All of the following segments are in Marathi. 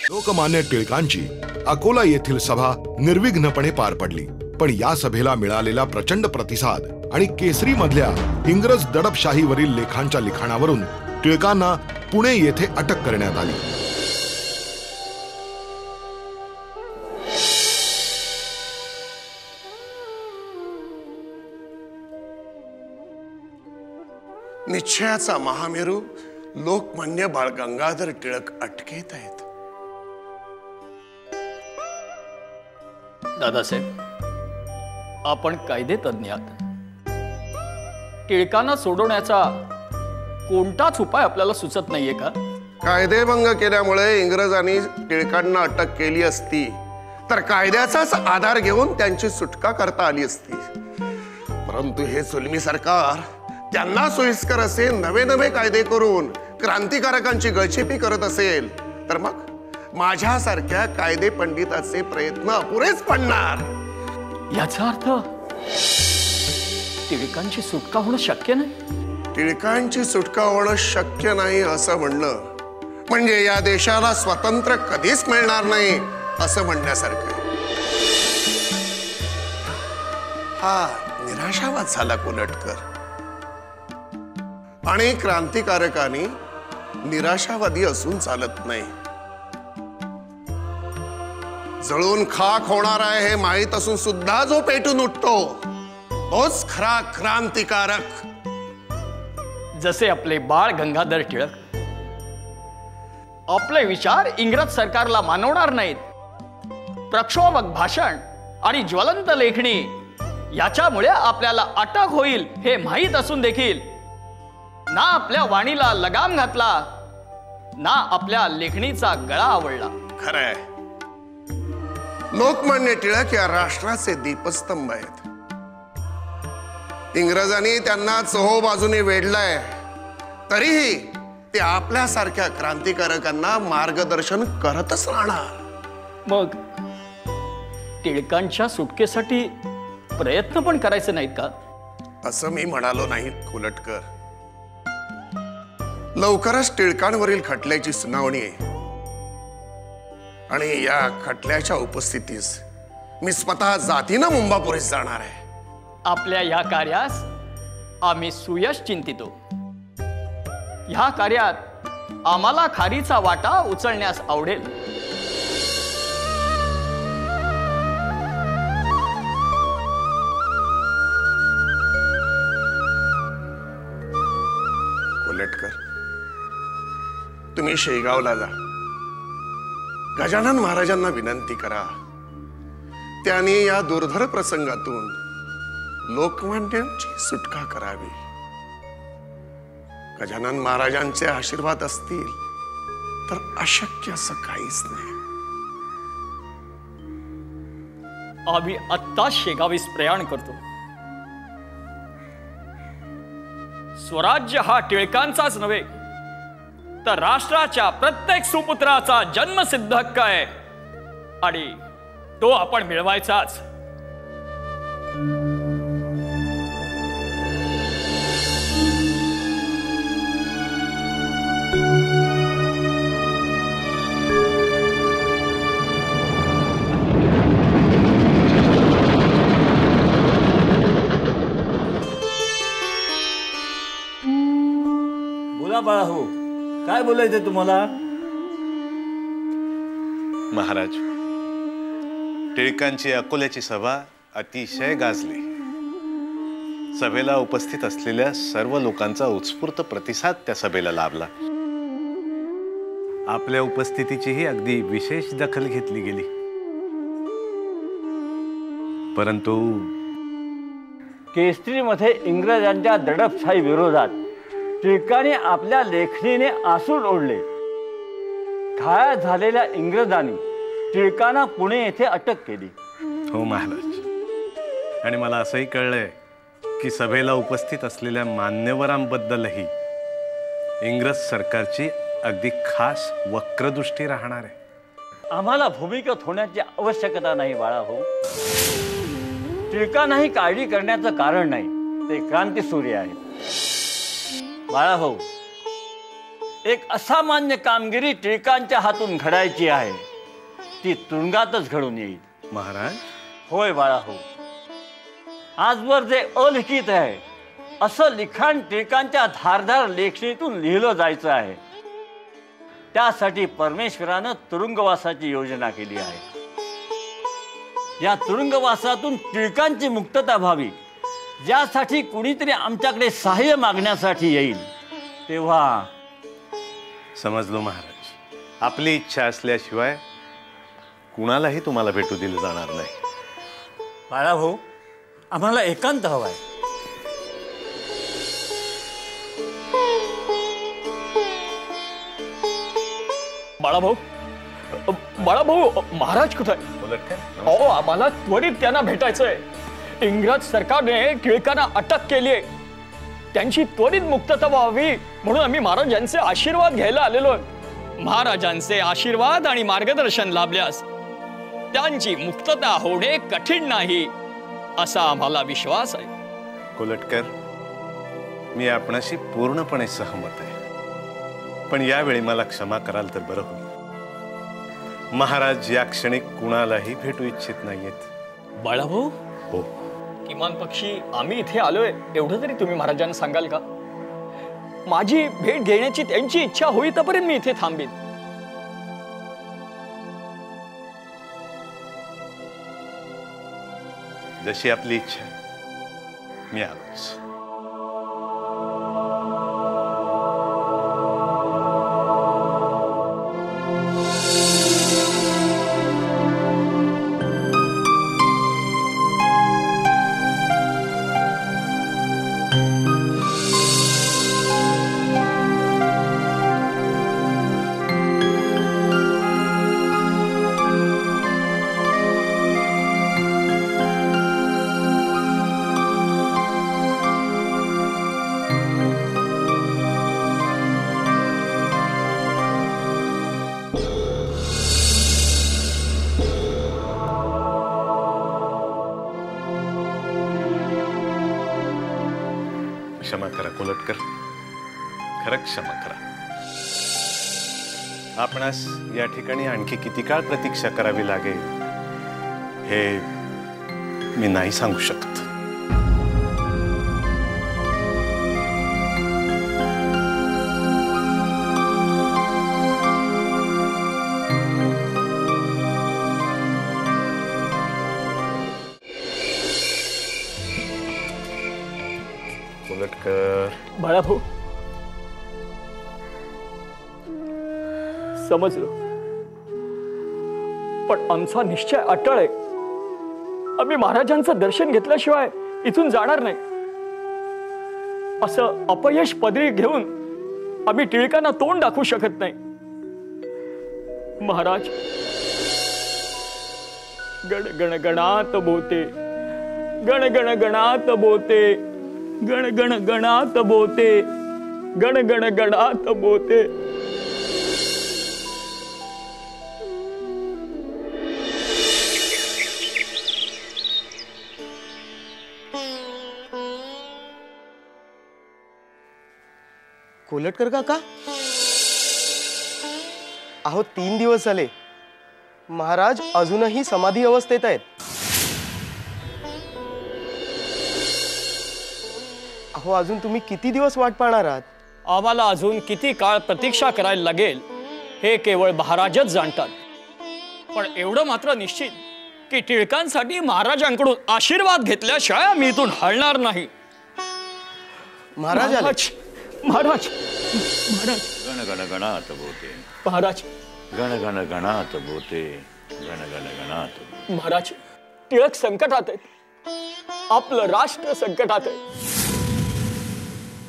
लोकमान्य टिळकांची अकोला येथील सभा निर्विघ्नपणे पार पडली, पण या सभेला मिळालेला प्रचंड प्रतिसाद आणि केसरी मधल्या इंग्रज दडपशाहीवरील लेखांच्या लिखाणावरून टिळकांना पुणे येथे अटक करण्यात आली। निश्चयाचा महामेरू लोकमान्य बाळ गंगाधर टिळक अटकेत आहेत। दादासाहेब, आपण कायदेतज्ञ आहात। टिळकांना सोडवण्याचा कोणताच उपाय आपल्याला सुचत नाहीये का? कायदेभंग केल्यामुळे इंग्रजांनी टिळकांना अटक केली असती तर कायद्याचाच आधार घेऊन त्यांची सुटका करता आली असती, परंतु हे जुलमी सरकार त्यांना सोयीस्कर असे नवे नवे कायदे करून क्रांतिकारकांची गळचेपी करत असेल तर मग माझ्यासारख्या कायदे पंडिताचे प्रयत्न अपुरेच पडणार। याचा अर्थ टिळकांची सुटका होणं शक्य नाही? टिळकांची सुटका होणं शक्य नाही असं म्हणणं म्हणजे या देशाला स्वातंत्र्य कधीच मिळणार नाही असं म्हणण्यासारखं आहे। हा निराशावाद झाला कोलटकर। आणि क्रांतिकारकांनी निराशावादी असून चालत नाही। जळून खाक होणार आहे हे माहीत असून सुद्धा जो पेटून उठतो तोच खरा क्रांतिकारक। जसे आपले बाळ गंगाधर टिळक आपले विचार इंग्रज सरकारला मानवणार नाहीत, प्रक्षोभक भाषण आणि ज्वलंत लेखणी याच्यामुळे आपल्याला अटक होईल हे माहीत असून देखील ना आपल्या वाणीला लगाम घातला ना आपल्या लेखणीचा गळा आवळला। खरंय, लोकमान्य टिळक या राष्ट्राचे दीपस्तंभ आहेत। इंग्रजांनी त्यांना चोहोबाजूने वेढलाय तरीही ते आपल्यासारख्या क्रांतिकारकांना मार्गदर्शन करतच राहणार। मग टिळकांच्या सुटकेसाठी प्रयत्न पण करायचे नाहीत का? असं मी म्हणालो नाही कोलटकर। लवकरच टिळकांवरील खटल्याची सुनावणी आहे आणि या खटल्याच्या उपस्थितीस मी स्वतः जातीनं मुंबापुरीत जाणार आहे। आपल्या या कार्यास आम्ही सुयश चिंतितो। ह्या कार्यात आम्हाला खारीचा वाटा उचलण्यास आवडेल। कोलटकर, तुम्ही शेगावला जा, गजानन महाराजांना विनंती करा त्यांनी या दुर्धर प्रसंगातून लोकमान्यांची सुटका करावी। गजानन महाराजांचे आशीर्वाद असतील तर अशक्य असं काहीच नाही। आम्ही आत्ताच शेगावीस प्रयाण करतो। स्वराज्य हा टिळकांचाच नव्हे तर राष्ट्राच्या प्रत्येक सुपुत्राचा जन्मसिद्ध हक्क आहे आणि तो आपण मिळवायचाच। बोला बाळाहो, काय बोलायचं तुम्हाला? महाराज, टिळकांची अकोल्याची सभा अतिशय गाजली। सभेला उपस्थित असलेल्या सर्व लोकांचा उत्स्फूर्त प्रतिसाद त्या सभेला लाभला। आपल्या उपस्थितीचीही अगदी विशेष दखल घेतली गेली, परंतु केसरीमध्ये इंग्रजांच्या दडपशाही विरोधात टिळकांनी आपल्या लेखणीने आसूड ओढले। घायाळ झालेल्या इंग्रजांनी टिळकांना पुणे येथे अटक केली। हो महाराज, आणि मला असंही कळलंय की सभेला उपस्थित असलेल्या मान्यवरांबद्दलही इंग्रज सरकारची अगदी खास वक्रदृष्टी राहणार आहे। आम्हाला भूमिगत होण्याची आवश्यकता नाही बाळाहो। टिळकांनाही काळजी करण्याचं कारण नाही, ते क्रांतीसूर्य आहेत। बाळाहो, एक असामान्य कामगिरी टिळकांच्या हातून घडायची आहे, ती तुरुंगातच घडून येईल. महाराज, होय बाळा हो. आजवर जे अलिखित आहे असं लिखाण टिळकांच्या धारदार लेखणीतून लिहिलं जायचं आहे. त्यासाठी परमेश्वरानं तुरुंगवासाची योजना केली आहे. या तुरुंगवासातून टिळकांची मुक्तता व्हावी, ज्यासाठी कुणीतरी आमच्याकडे सहाय्य मागण्यासाठी येईल. तेव्हा समजलो महाराज. आपली इच्छा असल्याशिवाय कुणालाही तुम्हाला भेटू दिलं जाणार नाही. बाळाभाऊ, आम्हाला एकांत हवाय. बाळाभाऊ, बाळाभाऊ, महाराज कुठे आहे? अहो, आम्हाला त्वरित त्यांना भेटायचंय. इंग्रज सरकारने टिळकांना अटक केली आहे. त्यांची त्वरित मुक्तता व्हावी म्हणून आम्ही महाराजांचे आशीर्वाद घ्यायला आलेलो. महाराजांचे आशीर्वाद आणि मार्गदर्शन लाभल्यास त्यांची मुक्तता होणे कठीण नाही असा आम्हाला विश्वास आहे. कोलटकर, मी आपणाशी पूर्णपणे सहमत आहे. पण यावेळी मला क्षमा कराल तर बरं होईल. महाराज या क्षणी कुणालाही भेटू इच्छित नाहीयेत. बाळाभाऊ, हो, किमान पक्षी आम्ही इथे आलोय एवढं तरी तुम्ही महाराजांना सांगाल का? माझी भेट घेण्याची त्यांची इच्छा होईपर्यंत मी इथे थांबेन. जशी आपली इच्छा आहे. मी आलोच. क्षमा करा कोलटकर, खरं क्षमा करा. आपणास या ठिकाणी आणखी किती काळ प्रतीक्षा करावी लागेल हे मी नाही सांगू शकत. कोलटकर, बाळाभाऊ, समजलो, पण आमचा निश्चय अटळ आहे. आम्ही महाराजांचं दर्शन घेतल्याशिवाय इथून जाणार नाही. असं अपयश पदरी घेऊन आम्ही टिळकांना तोंड दाखवू शकत नाही. महाराज, गण गण गणात बोते, गण गण गणात बोते, गण गण गणात बोते, गण गण गणात बोते. कोलटकर काका, अहो 3 दिवस झाले महाराज अजूनही समाधी अवस्थेत आहेत. अहो, अजून तुम्ही किती दिवस वाट पाहणार आहात? आम्हाला अजून किती काळ प्रतीक्षा करायला लागेल हे केवळ महाराजच जाणतात. पण एवढं मात्र निश्चित की टिळकांसाठी महाराजांकडून आशीर्वाद घेतल्याशिवाय आम्ही इथून हलणार नाही. महाराज आले. महाराज, महाराज, गण गण गणात बोते, महाराज, गण गण गणात बोते, गण गण गणात. महाराज, टिळक संकटात आहेत. आपलं राष्ट्र संकटात आहे.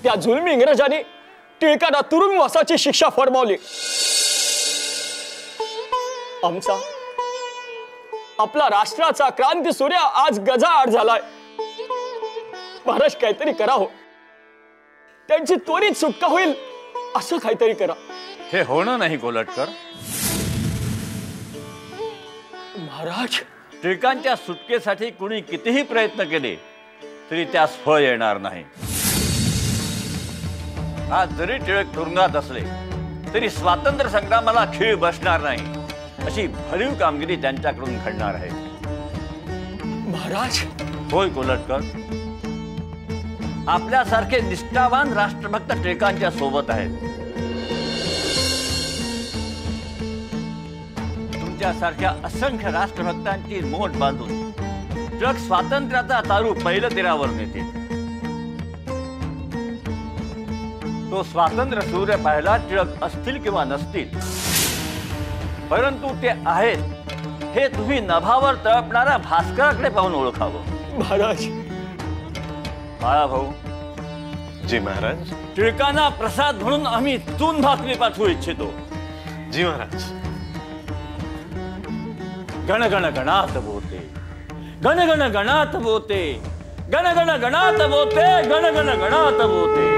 त्या जुलमी इंग्रजांनी टिळकांना तुरुंगवासाची शिक्षा फरमावली. आमचा, आपला राष्ट्राचा क्रांती सूर्य आज गजाआड झालाय. महाराज, काहीतरी करा हो. त्यांची त्वरित सुटका होईल असं काहीतरी करा. हे होणं नाही कोलटकर. महाराज, टिळकांच्या सुटकेसाठी कुणी कितीही प्रयत्न केले तरी त्यास फळ येणार नाही. आज जरी टिळक तुरुंगात असले तरी स्वातंत्र्य संग्रामाला खीळ बसणार नाही अशी भरीव कामगिरी त्यांच्याकडून घडणार आहे. महाराज, होय कोलटकर, आपल्यासारखे निष्ठावान राष्ट्रभक्त टिळकांच्या सोबत आहेत. तुमच्यासारख्या असंख्य राष्ट्रभक्तांची मोठ बांधून टिळक स्वातंत्र्याचा तारू पहिलं तीरावर नेतील. तो स्वातंत्र्य सूर्य पाहायला टिळक असतील किंवा नसतील, परंतु ते आहेत हे तुम्ही नभावर तळपणाऱ्या भास्कराकडे पाहून ओळखावं. महाराज, बाळा भाऊ, जी महाराज. टिळकांना प्रसाद म्हणून आम्ही तून भाकरी पाठवू इच्छितो. जी महाराज. गण गण गणात बोते, गण गण गणात बोते, गण गण गणात बोते, गण गण गणात बोते.